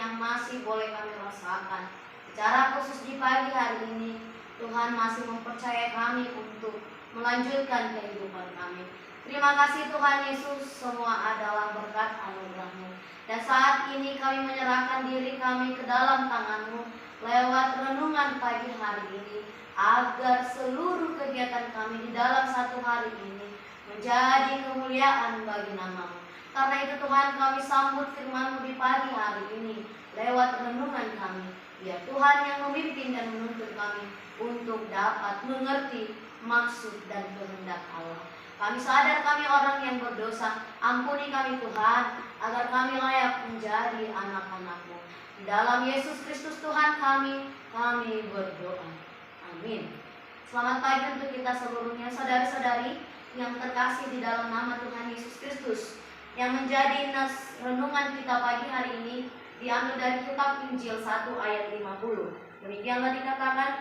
yang masih boleh kami rasakan. Secara khusus di pagi hari ini, Tuhan masih mempercayai kami untuk melanjutkan kehidupan kami. Terima kasih Tuhan Yesus, semua adalah berkat anugerah-Mu. Dan saat ini kami menyerahkan diri kami ke dalam tangan-Mu lewat renungan pagi hari ini, agar seluruh kegiatan kami di dalam satu hari ini menjadi kemuliaan bagi nama-Mu. Karena itu Tuhan, kami sambut firman-Mu di pagi hari ini lewat renungan kami. Ya Tuhan yang memimpin dan menuntun kami untuk dapat mengerti maksud dan kehendak Allah. Kami sadar kami orang yang berdosa. Ampuni kami Tuhan, agar kami layak menjadi anak-anak-Mu. Di dalam Yesus Kristus Tuhan kami berdoa. Amin. Selamat pagi untuk kita seluruhnya, saudari-saudari yang terkasih di dalam nama Tuhan Yesus Kristus. Yang menjadi renungan kita pagi hari ini diambil dari kitab Injil 1 ayat 50. Demikianlah dikatakan,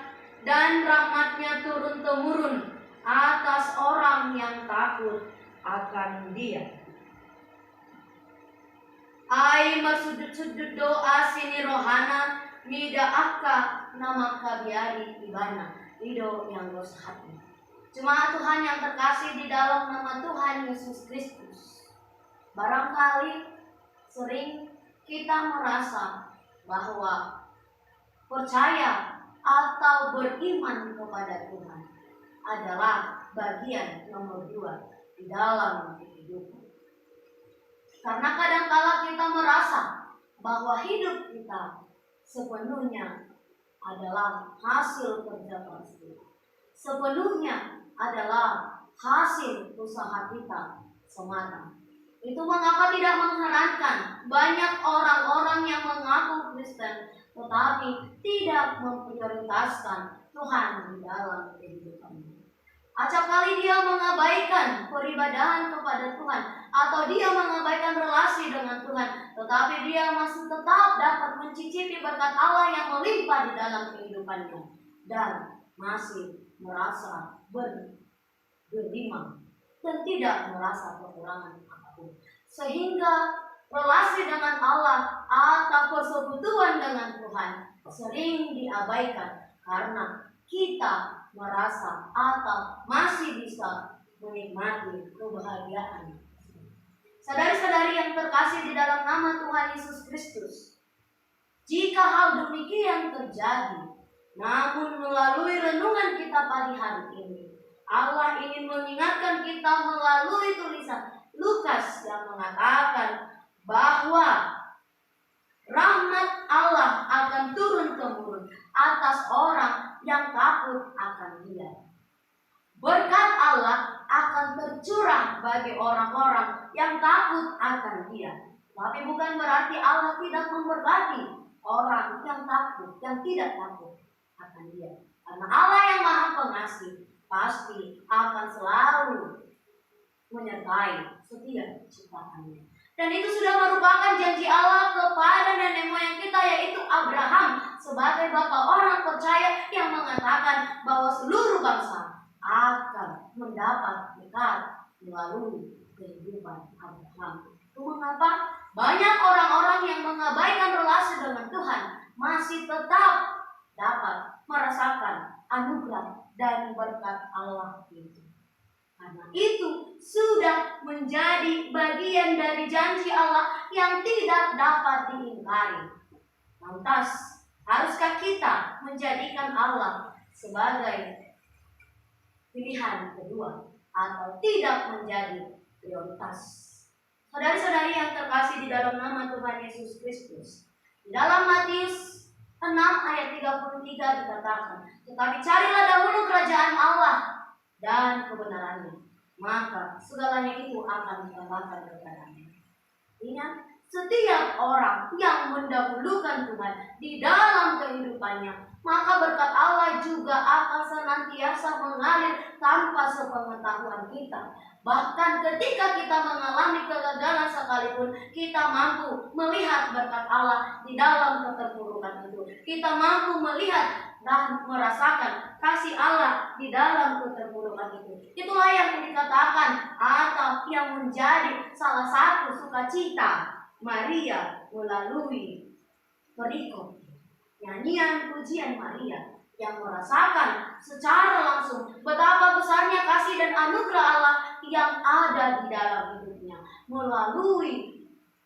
dan rahmat-Nya turun-temurun atas orang yang takut akan Dia. Ai marsudut-sudut doa sini rohana mida akka nama kabiari ibana ido yang dos hati. Jemaat Tuhan yang terkasih di dalam nama Tuhan Yesus Kristus, barangkali sering kita merasa bahwa percaya atau beriman kepada Tuhan adalah bagian nomor 2 di dalam kehidupan. Karena kadangkala kita merasa bahwa hidup kita sepenuhnya adalah hasil kerja keras kita, sepenuhnya adalah hasil usaha kita semata. Itu mengapa tidak mengherankan banyak orang-orang yang mengaku Kristen tetapi tidak memprioritaskan Tuhan di dalam kehidupannya. Acap kali dia mengabaikan peribadahan kepada Tuhan, atau dia mengabaikan relasi dengan Tuhan, tetapi dia masih tetap dapat mencicipi berkat Allah yang melimpah di dalam kehidupannya, dan masih merasa bergelimang dan tidak merasa kekurangan apapun. Sehingga relasi dengan Allah atau persekutuan dengan Tuhan sering diabaikan karena kita merasa atau masih bisa menikmati kebahagiaan. Saudari-saudari yang terkasih di dalam nama Tuhan Yesus Kristus, jika hal demikian terjadi, namun melalui renungan kita pagi hari ini, Allah ingin mengingatkan kita melalui tulisan Lukas yang mengatakan bahwa rahmat Allah akan turun-temurun atas orang yang takut akan Dia. Berkat Allah akan tercurah bagi orang-orang yang takut akan Dia. Tapi bukan berarti Allah tidak memberkati orang yang takut, yang tidak takut akan Dia. Karena Allah yang Maha Pengasih pasti akan selalu menyertai setiap ciptaannya. Dan itu sudah merupakan janji Allah kepada nenek moyang kita, yaitu Abraham, sebagai bapak orang percaya yang mengatakan bahwa seluruh bangsa akan mendapat berkat melalui kehidupan Abraham. Itu mengapa banyak orang-orang yang mengabaikan relasi dengan Tuhan masih tetap dapat merasakan anugerah dan berkat Allah itu. Karena itu sudah menjadi bagian dari janji Allah yang tidak dapat diingkari. Lantas, haruskah kita menjadikan Allah sebagai pilihan kedua atau tidak menjadi prioritas? Saudari-saudari yang terkasih di dalam nama Tuhan Yesus Kristus, di dalam Matius 6 ayat 33 dikatakan, tetapi carilah dahulu kerajaan Allah dan kebenarannya, maka segalanya itu akan ditambahkan kepadamu. Ingat, setiap orang yang mendahulukan Tuhan di dalam kehidupannya, maka berkat Allah juga akan senantiasa mengalir tanpa sepengetahuan kita. Bahkan ketika kita mengalami kegagalan sekalipun, kita mampu melihat berkat Allah di dalam keterpurukan itu. Kita mampu melihat dan merasakan kasih Allah di dalam keterpurukan itu. Itulah yang dikatakan atau yang menjadi salah satu sukacita Maria melalui berikut nyanyian pujian Maria yang merasakan secara langsung betapa besarnya kasih dan anugerah Allah yang ada di dalam hidupnya melalui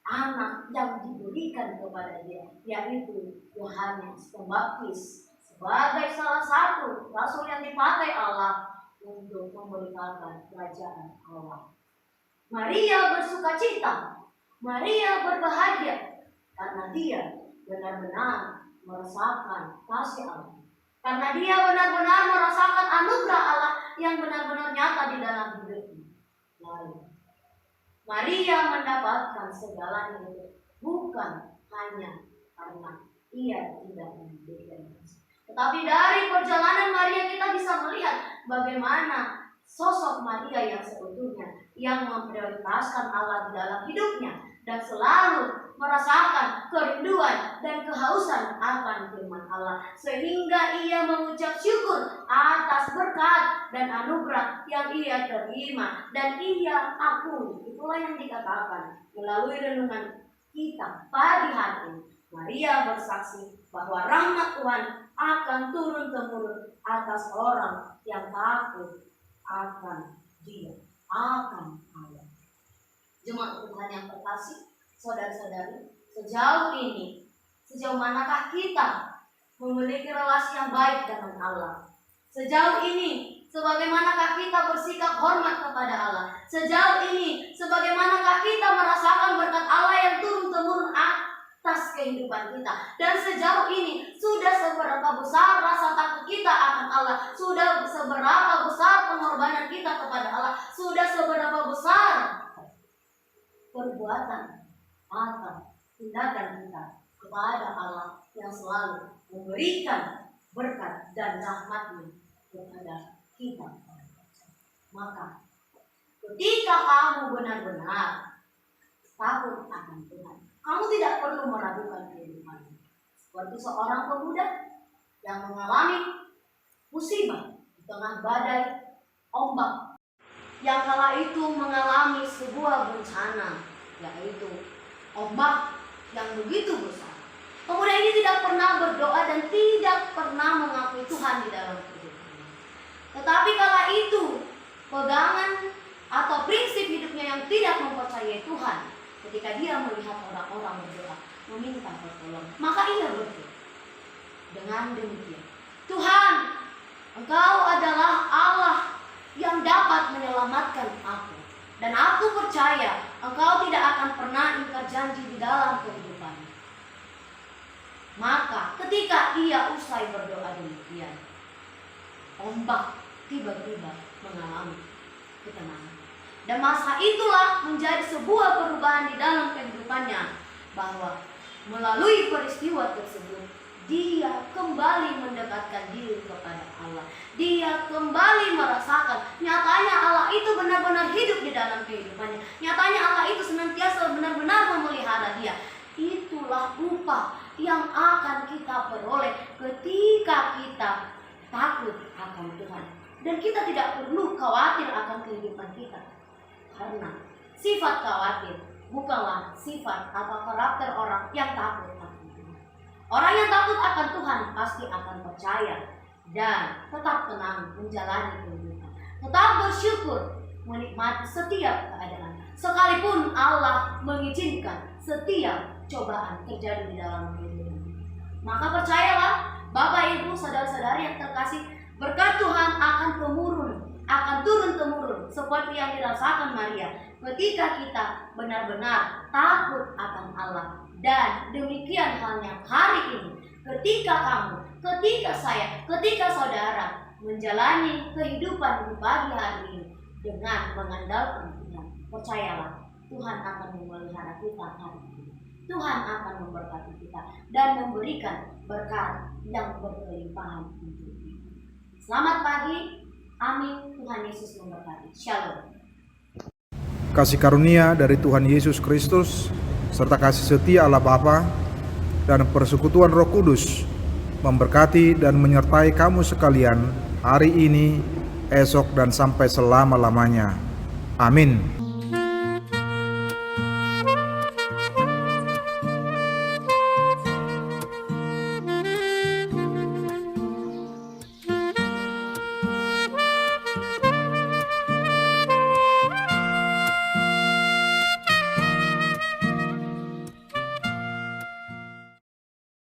anak yang diberikan kepada dia, yaitu Yohanes Pembaptis sebagai salah satu rasul yang dipakai Allah untuk memberitakan kerajaan Allah. Maria bersukacita, Maria berbahagia karena dia benar-benar merasakan kasih Allah. Karena dia benar-benar merasakan anugerah Allah yang benar-benar nyata di dalam hidupnya. Lalu Maria mendapatkan segalanya itu bukan hanya karena ia tidak memberikan kasih, tetapi dari perjalanan Maria kita bisa melihat bagaimana sosok Maria yang seutuhnya, yang memprioritaskan Allah di dalam hidupnya dan selalu merasakan kerinduan dan kehausan akan firman Allah, sehingga ia mengucap syukur atas berkat dan anugerah yang ia terima dan ia akui. Itulah yang dikatakan melalui renungan kita pagi hari ini. Maria bersaksi bahwa rahmat Tuhan akan turun-temurun atas orang yang takut akan Dia, akan Allah. Jemaat Tuhan yang terkasih, saudara-saudari, sejauh manakah kita memiliki relasi yang baik dengan Allah? Sejauh ini, sebagaimanakah kita bersikap hormat kepada Allah? Sejauh ini, sebagaimanakah kita merasakan berkat Allah yang turun-temurun atas kehidupan kita? Dan sejauh ini, sudah seberapa besar rasa takut kita akan Allah? Sudah seberapa besar pengorbanan kita kepada Allah? Sudah seberapa besar perbuatan atau tindakan kita kepada Allah yang selalu memberikan berkat dan rahmat-Nya kepada kita? Maka ketika kamu benar-benar takut akan Tuhan, kamu tidak perlu meragukan kehidupanmu. Seperti seorang pemuda yang mengalami musibah di tengah badai ombak, yang kala itu mengalami sebuah bencana, yaitu ombak yang begitu besar. Pemuda ini tidak pernah berdoa dan tidak pernah mengakui Tuhan di dalam hidupnya. Tetapi kala itu pegangan atau prinsip hidupnya yang tidak mempercayai Tuhan, ketika dia melihat orang-orang berdoa meminta pertolongan, maka ia berdoa dengan demikian, Tuhan, Engkau adalah Allah yang dapat menyelamatkan aku, dan aku percaya Engkau tidak akan pernah ingkar janji di dalam kehidupannya. Maka ketika ia usai berdoa demikian, ombak tiba-tiba mengalami ketenangan. Dan masa itulah menjadi sebuah perubahan di dalam kehidupannya, bahwa melalui peristiwa tersebut dia kembali mendekatkan diri kepada Allah. Dia kembali merasakan nyatanya Allah itu benar-benar hidup di dalam kehidupannya. Nyatanya Allah itu senantiasa benar-benar memelihara dia. Itulah upah yang akan kita peroleh ketika kita takut akan Tuhan. Dan kita tidak perlu khawatir akan kehidupan kita, karena sifat khawatir bukanlah sifat atau karakter orang yang takut akan Tuhan. Orang yang takut akan Tuhan pasti akan percaya dan tetap tenang menjalani kehidupan, tetap bersyukur, menikmati setiap keadaan, sekalipun Allah mengizinkan setiap cobaan terjadi di dalam kehidupan. Maka percayalah, Bapak Ibu, saudara-saudari yang terkasih, berkat Tuhan akan turun-temurun seperti yang dirasakan Maria ketika kita benar-benar takut akan Allah. Dan demikian halnya hari ini, ketika kamu, ketika saya, ketika saudara menjalani kehidupan di pagi hari ini dengan mengandalkan Tuhan, percayalah Tuhan akan memelihara kita hari ini. Tuhan akan memberkati kita dan memberikan berkat yang berkelimpahan untuk kita. Selamat pagi, amin. Tuhan Yesus memberkati. Shalom. Kasih karunia dari Tuhan Yesus Kristus serta kasih setia Allah Bapa dan persekutuan Roh Kudus memberkati dan menyertai kamu sekalian hari ini, esok, dan sampai selama-lamanya. Amin.